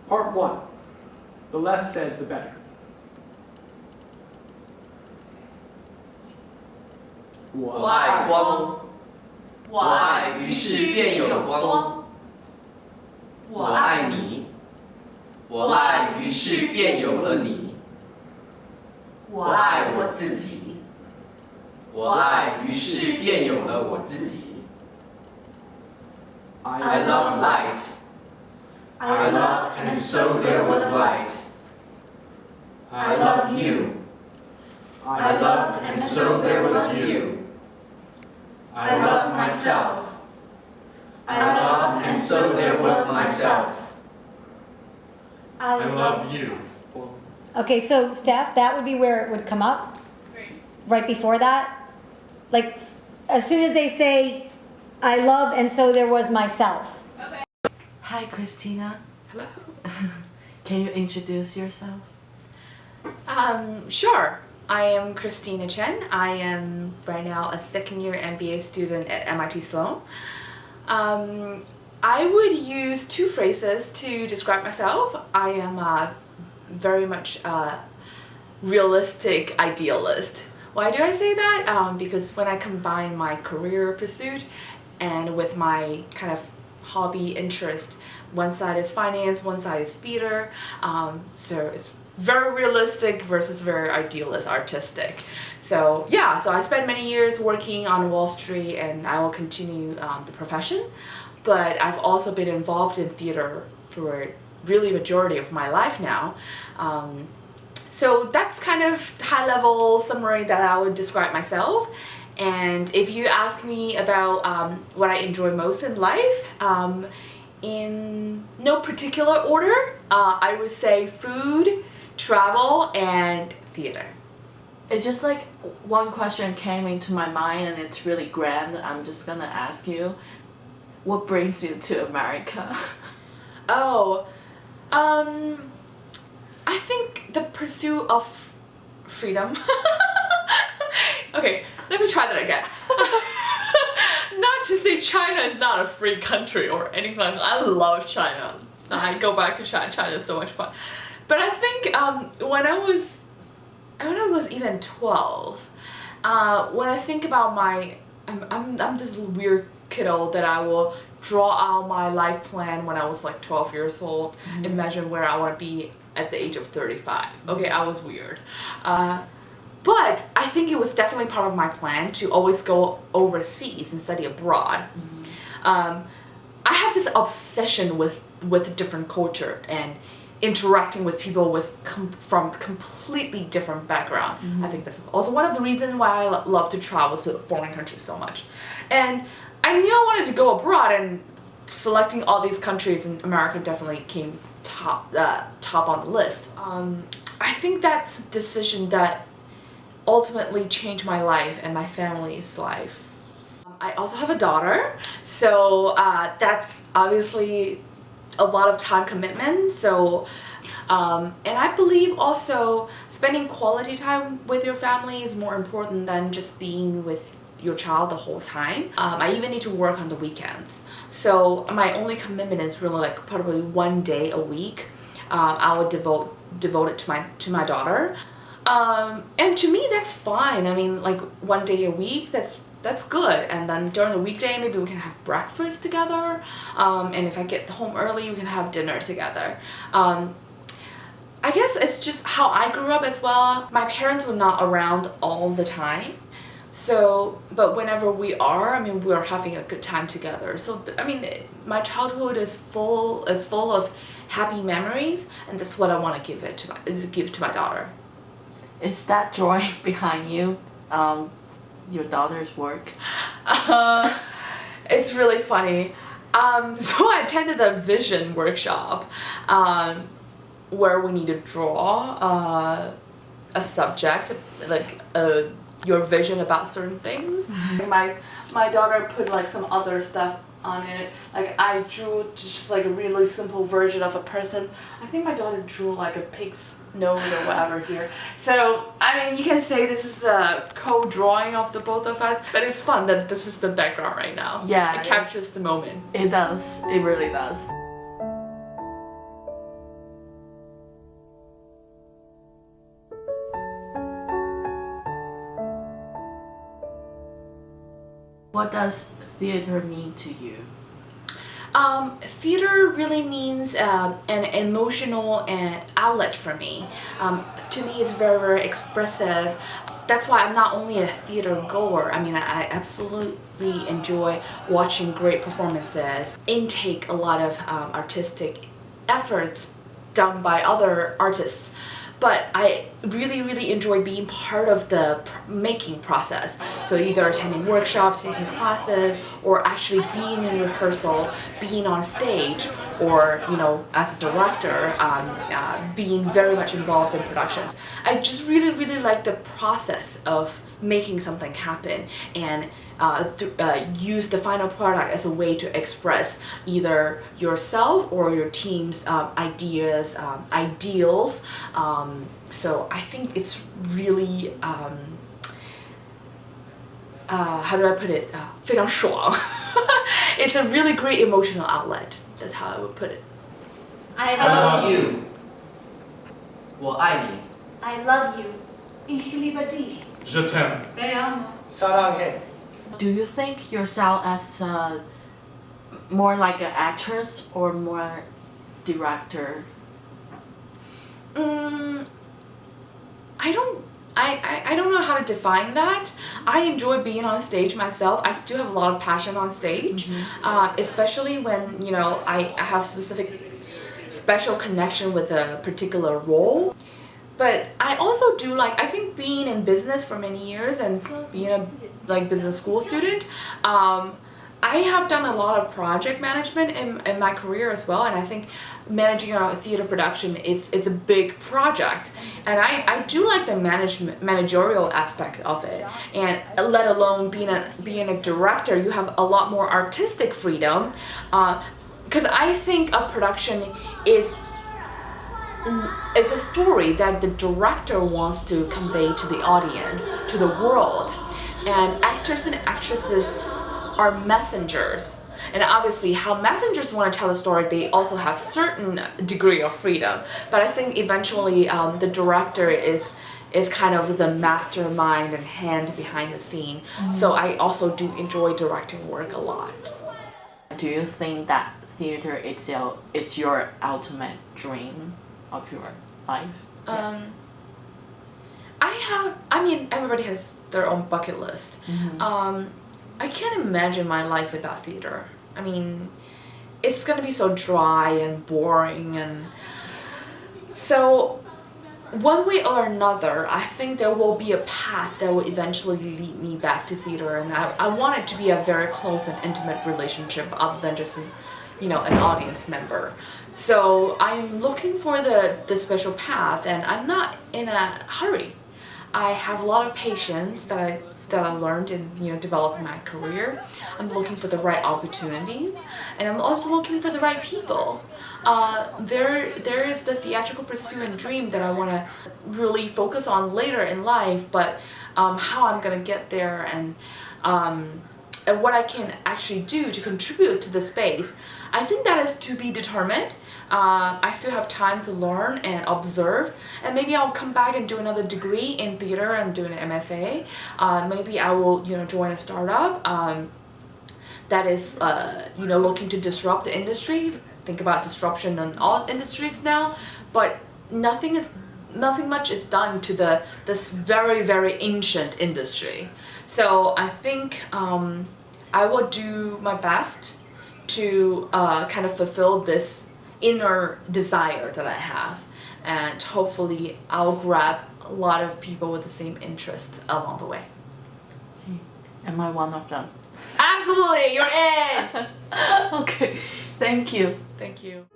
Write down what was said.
Part 1. The less said, the better. 我爱光，我爱于是便有光。我爱你，我爱于是便有了你。我爱我自己，我爱于是便有了我自己。I love light. I love and so there was light. I love you. I love and so there was you. I love myself. I love and so there was myself. I love you. Okay, so Steph, that would be where it would come up. Right before that. Like, as soon as they say, I love and so there was myself. Hi, Christina. Hello. Can you introduce yourself? Sure. I am Christina Chen. I am right now a second-year MBA student at MIT Sloan. I would use two phrases to describe myself. I am very much a realistic idealist. Why do I say that? Because when I combine my career pursuit and with my kind of hobby interest, one side is finance, one side is theater. So it's very realistic versus very idealist, artistic. So yeah, so I spent many years working on Wall Street and I will continue the profession. But I've also been involved in theater for really majority of my life now. So that's kind of high level summary that I would describe myself. And if you ask me about what I enjoy most in life, in no particular order, I would say food, travel, and theater. It's just like one question came into my mind and it's really grand. I'm just gonna ask you, what brings you to America? Oh, I think the pursuit of freedom. Okay, let me try that again. Not to say China is not a free country or anything. I love China. I go back to China. China is so much fun. But I think when I was even 12, when I think about I'm this weird kiddo that I will draw out my life plan when I was like 12 years old. Imagine where I want to be at the age of 35. Okay, I was weird. But I think it was definitely part of my plan to always go overseas and study abroad. I have this obsession with different culture and interacting with people from completely different background. I think that's also one of the reasons why I love to travel to foreign countries so much. And I knew I wanted to go abroad, and selecting all these countries in America definitely came top on the list. I think that's a decision that ultimately changed my life and my family's life. I also have a daughter, so that's obviously a lot of time commitment. So, and I believe also spending quality time with your family is more important than just being with your child the whole time. I even need to work on the weekends. So my only commitment is really like probably one day a week. I would devote it to my daughter. And to me that's fine. I mean, like one day a week, that's good. And then during the weekday, maybe we can have breakfast together. And if I get home early, we can have dinner together. I guess it's just how I grew up as well. My parents were not around all the time. So, but whenever we are, I mean, we are having a good time together. So, I mean, my childhood is full of happy memories, and that's what I want to give to my daughter. Is that drawing behind you your daughter's work? It's really funny. So I attended a vision workshop where we need to draw a subject, like your vision about certain things. My daughter put like some other stuff on it. Like I drew just like a really simple version of a person. I think my daughter drew like a pig's nose or whatever here. So I mean, you can say this is a co-drawing of the both of us, but it's fun that this is the background right now. Yeah, it captures the moment. It does. It really does. What does theater mean to you? Theater really means an emotional outlet for me. To me, it's very, very expressive. That's why I'm not only a theater goer. I mean, I absolutely enjoy watching great performances, intake a lot of artistic efforts done by other artists. But I really, really enjoy being part of the making process. So either attending workshops, taking classes, or actually being in rehearsal, being on stage, or as a director, being very much involved in productions. I just really, really like the process of making something happen and use the final product as a way to express either yourself or your team's ideas, ideals. So I think it's really, how do I put it? 非常爽. It's a really great emotional outlet. That's how I would put it. I love you. 我爱你. I love you. Inhilibadi. Je t'aime. Te amo. 사랑해. Do you think yourself as more like an actress or more director? I don't know how to define that. I enjoy being on stage myself. I still have a lot of passion on stage, especially when I have special connection with a particular role. But I also do I think being in business for many years and being a business school student, I have done a lot of project management in my career as well, and I think managing a theater production it's a big project, and I do like the managerial aspect of it, and let alone being a director, you have a lot more artistic freedom, because I think a production it's a story that the director wants to convey to the audience, to the world, and actors and actresses are messengers. And obviously how messengers want to tell a story, they also have certain degree of freedom. But I think eventually the director is kind of the mastermind and hand behind the scene. So I also do enjoy directing work a lot. Do you think that theater itself it's your ultimate dream of your life? I mean everybody has their own bucket list. I can't imagine my life without theater. I mean, it's gonna be so dry and boring, and so one way or another, I think there will be a path that will eventually lead me back to theater, and I want it to be a very close and intimate relationship other than just an audience member. So I'm looking for the special path, and I'm not in a hurry. I have a lot of patience that I learned in developing my career. I'm looking for the right opportunities, and I'm also looking for the right people. There is the theatrical pursuit and dream that I want to really focus on later in life, but how I'm gonna get there and what I can actually do to contribute to the space, I think that is to be determined. I still have time to learn and observe, and maybe I'll come back and do another degree in theater and do an MFA. Maybe I will join a startup that is looking to disrupt the industry. Think about disruption in all industries now, but nothing much is done to this very, very ancient industry. So I think I will do my best to kind of fulfill this inner desire that I have, and hopefully I'll grab a lot of people with the same interest along the way. Am I one of them? Absolutely, you're in. Okay, thank you. Thank you.